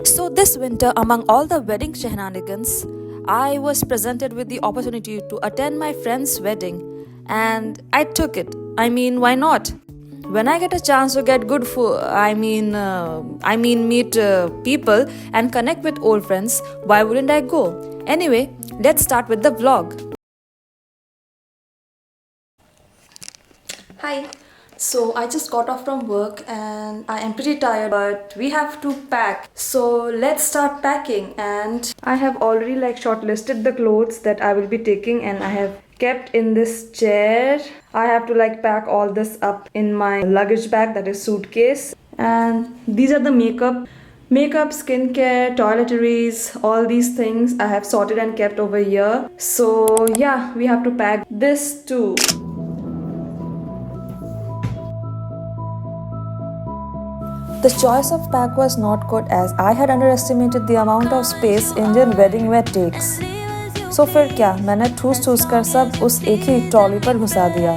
So, this winter, among all the wedding shenanigans, I was presented with the opportunity to attend my friend's wedding, and I took it. I mean, why not? When I get a chance to get good food, meet people and connect with old friends, why wouldn't I go? Anyway, let's start with the vlog. Hi. So I just got off from work and I am pretty tired, but we have to pack. So let's start packing, and I have already shortlisted the clothes that I will be taking, and I have kept in this chair. I have to pack all this up in my luggage bag, that is suitcase. And these are the makeup, skincare, toiletries, all these things I have sorted and kept over here. So yeah, we have to pack this too. The choice of pack was not good as I had underestimated the amount of space Indian wedding wear takes. So फिर क्या, मैंने ठूस कर सब उस एक ही trolley पर घुसा दिया.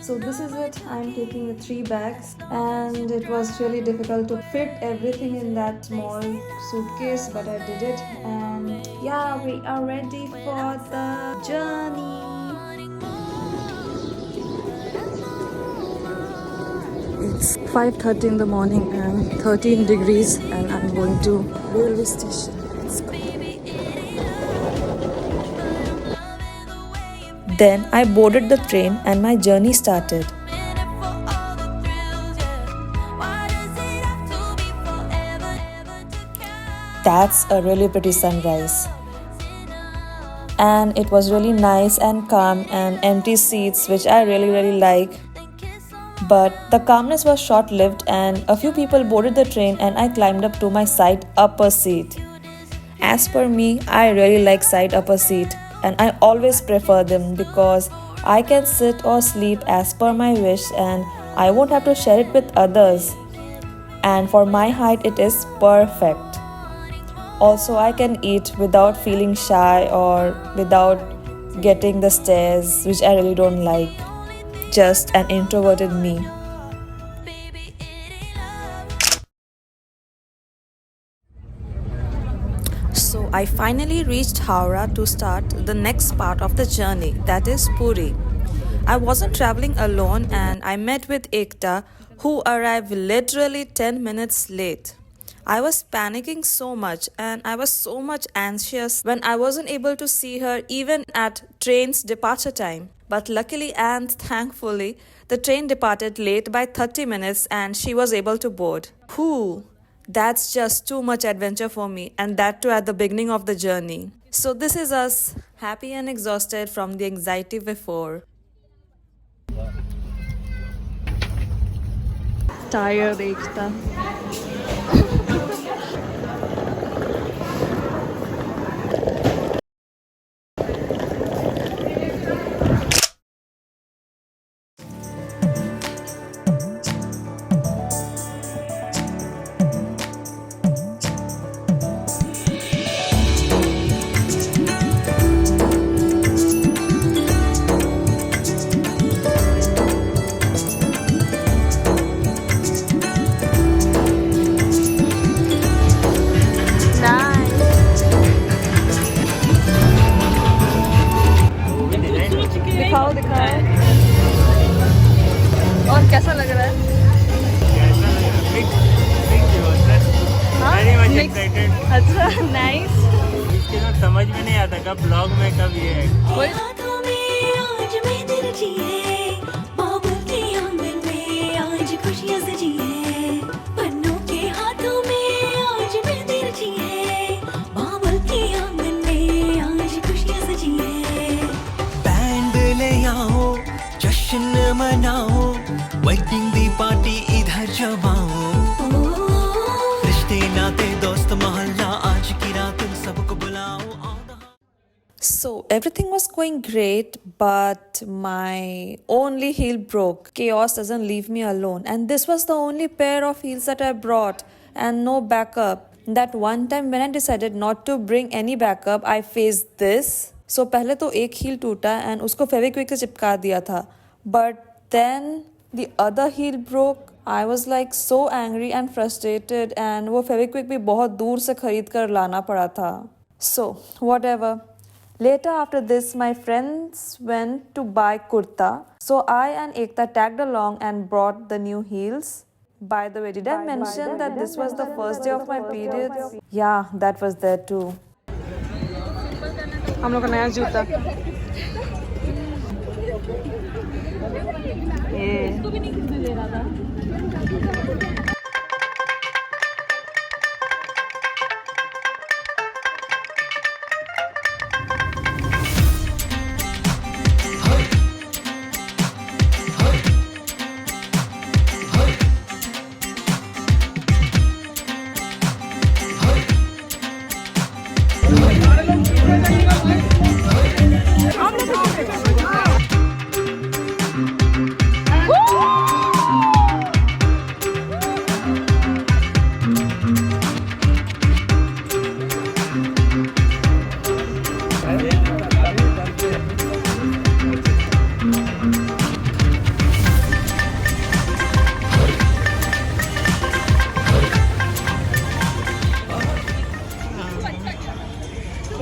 So this is it. I'm taking the 3 bags, and it was really difficult to fit everything in that small suitcase, but I did it. And yeah, we are ready for the journey. It's 5:30 in the morning and 13 degrees, and I'm going to railway station. Let's go. Then I boarded the train and my journey started. That's a really pretty sunrise. And it was really nice and calm and empty seats, which I really like. But the calmness was short-lived and a few people boarded the train and I climbed up to my side upper seat. As per me, I really like side upper seat and I always prefer them because I can sit or sleep as per my wish and I won't have to share it with others. And for my height, it is perfect. Also, I can eat without feeling shy or without getting the stares, which I really don't like. Just an introverted me. So I finally reached Howrah to start the next part of the journey, that is Puri. I wasn't traveling alone and I met with Ekta, who arrived literally 10 minutes late. I was panicking so much and I was so much anxious when I wasn't able to see her even at train's departure time. But luckily and thankfully, the train departed late by 30 minutes and she was able to board. Whew, that's just too much adventure for me, and that too at the beginning of the journey. So, this is us, happy and exhausted from the anxiety before. Tired, Ekta. दिखाओ दिखाओ और कैसा लग रहा है अच्छा nice इसके साथ समझ में नहीं आता कब ब्लॉग में कब ये है जश्न मनाओ वेडिंग दी पार्टी इधर जमाओ रिश्ते नाते दोस्त मोहल्ला आज की रात सबको बुलाओ. So everything was going great, but my only heel broke. Chaos doesn't leave me alone, and this was the only pair of heels that I brought and no backup. That one time when I decided not to bring any backup, I faced this. So पहले तो एक heel टूटा and उसको फेविक्विक से चिपका दिया था. But then the other heel broke I was like so angry and frustrated and वो फेविक्विक भी बहुत दूर से खरीद कर लाना पड़ा था. So, whatever. Later after this, my friends went to buy kurta. So I and Ekta tagged along and brought the new heels. By the way, did I mention that this was the first day of my periods? Yeah, that was there too. हम लोग का नया जूता.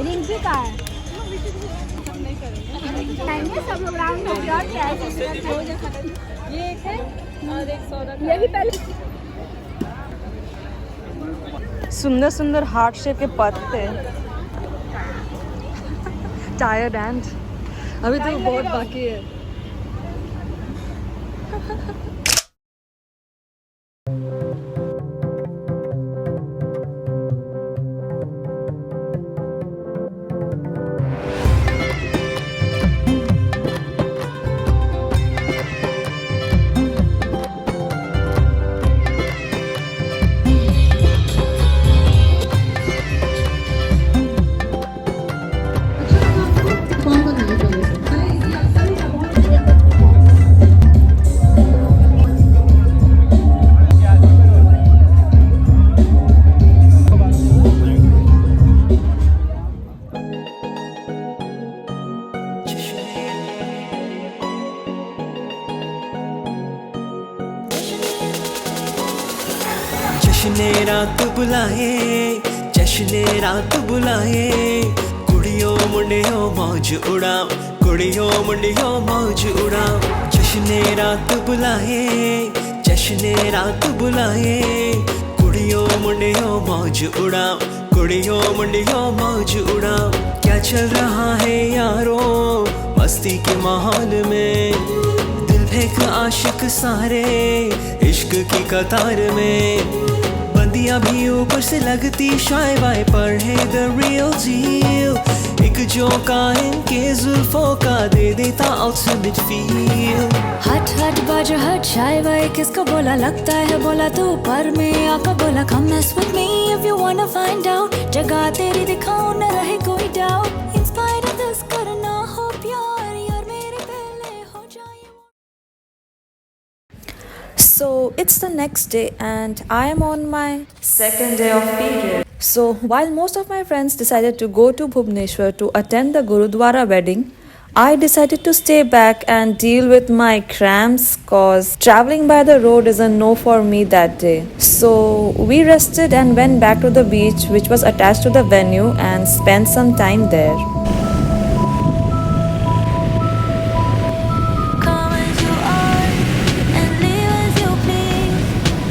रिंकी का है सब लोग round हो गया और ये एक है और एक सोडा ये भी पहले सुंदर सुंदर हार्ट शेप के पत्ते. टायर्ड एंड अभी तो बहुत बाकी है. जश्ने रात बुलाए जश्ने रात बुलाए कुड़ियों मुंडियों मौज उड़ाओ कुड़ियों मुंडियों मौज उड़ाओ जश्ने रात बुलाए जश्ने रात बुलाए कुड़ियों मुंडियों मौज उड़ाओ कुड़ियों मुंडियों मौज उड़ाओ. क्या चल रहा है यारों मस्ती के माहौल में दिल फेंक आशिक सारे इश्क की कतार में बंदियां भी ऊपर से लगती शाय वाय पर है द रियल डील. एक झोंका इनके जुल्फों का दे देता अल्टीमेट फील. हट हट बाजू हट शाय वाय किसको बोला लगता है बोला तू पर में आका बोला come mess with me if you wanna find out. जगह तेरी दिखाऊं न रहे कोई doubt. In spite of this करना हो प्यार यार मेरे पहले हो जाए. So it's the next day and I am on my second day of period. So while most of my friends decided to go to Bhubaneswar to attend the Gurudwara wedding, I decided to stay back and deal with my cramps cause traveling by the road is a no for me that day. So we rested and went back to the beach which was attached to the venue and spent some time there. Come as you are and leave as you please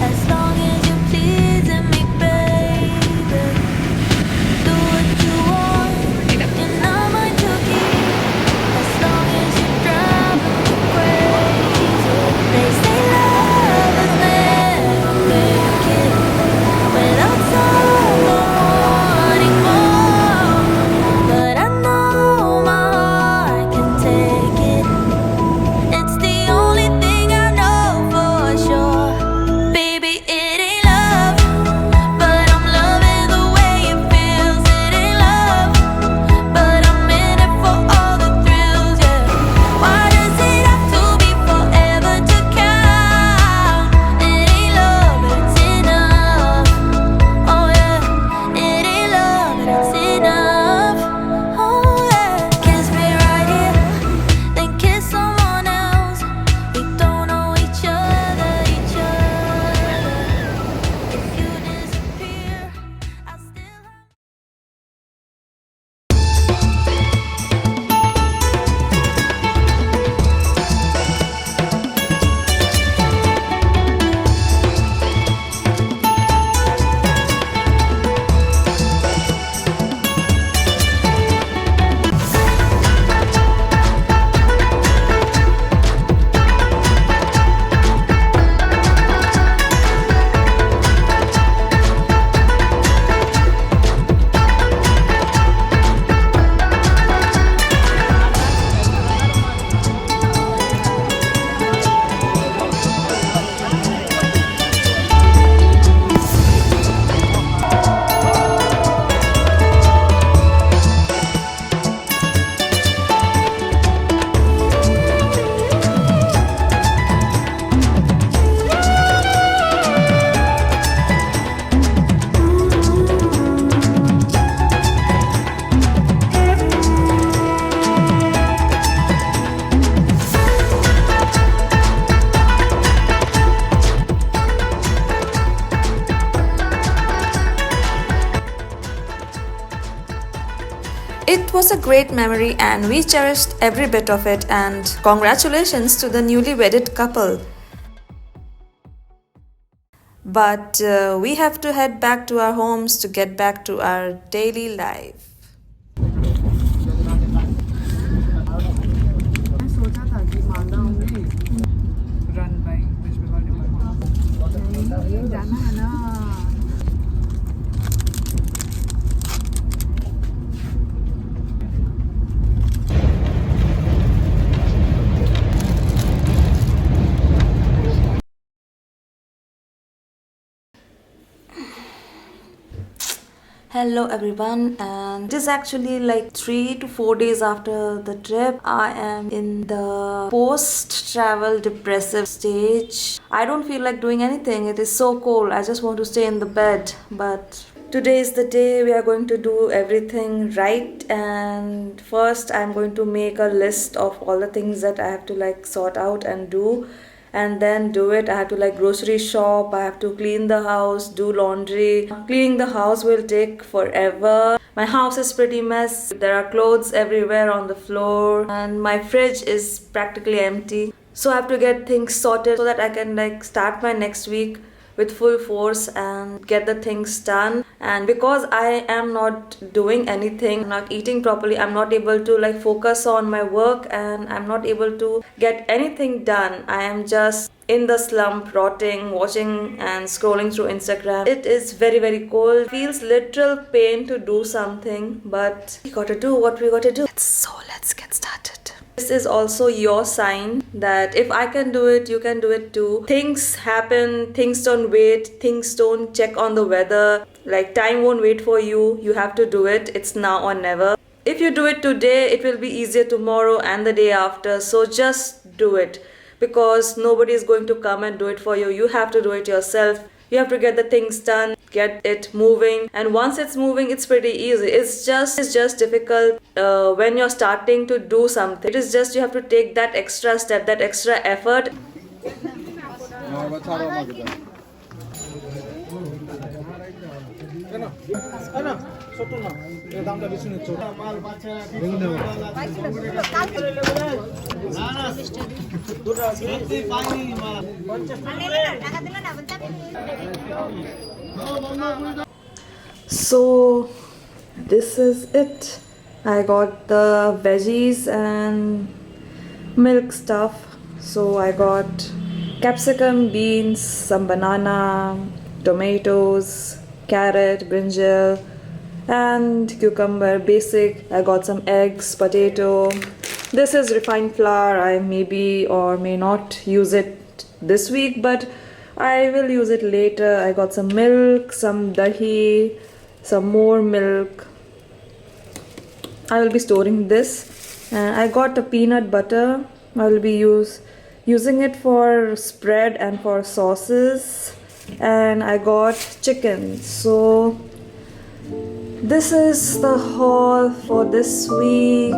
as long as you please me baby. Do what you want and I'm on to keep as long as you drive me crazy. They say love is never kill without someone wanting more, but I know was a great memory and we cherished every bit of it, and congratulations to the newly wedded couple. But we have to head back to our homes to get back to our daily life. सोचा था कि मालदा होंगे run by West Bengal department जाना है ना Hello everyone, and it is actually like 3 to 4 days after the trip. I am in the post-travel depressive stage. I don't feel like doing anything. It is so cold. I just want to stay in the bed. But today is the day we are going to do everything right. And first I'm going to make a list of all the things that I have to like sort out and do. And then do it. I have to like grocery shop, I have to clean the house, do laundry. Cleaning the house will take forever. My house is pretty mess. There are clothes everywhere on the floor and my fridge is practically empty. So I have to get things sorted so that I can like start my next week with full force and get the things done. And because I am not doing anything, not eating properly, I'm not able to like focus on my work and I'm not able to get anything done. I am just in the slump, rotting, watching and scrolling through Instagram. It is very cold. Feels literal pain to do something, but we gotta do what we gotta do. So let's get started. This is also your sign that if I can do it, you can do it too. Things happen, things don't wait, things don't check on the weather. Like time won't wait for you. You have to do it. It's now or never. If you do it today, it will be easier tomorrow and the day after. So just do it, because nobody is going to come and do it for you. You have to do it yourself. You have to get the things done, get it moving, and once it's moving, it's pretty easy. It's just difficult when you're starting to do something. It is just you have to take that extra step, that extra effort. So this is it. I got the veggies and milk stuff. So I got capsicum, beans, some banana, tomatoes, carrot, brinjal and cucumber, basic. I got some eggs, potato. This is refined flour. I maybe or may not use it this week, but I will use it later. I got some milk, some dahi, some more milk. I will be storing this. And I got a peanut butter. I will be using it for spread and for sauces. And I got chicken. So this is the haul for this week.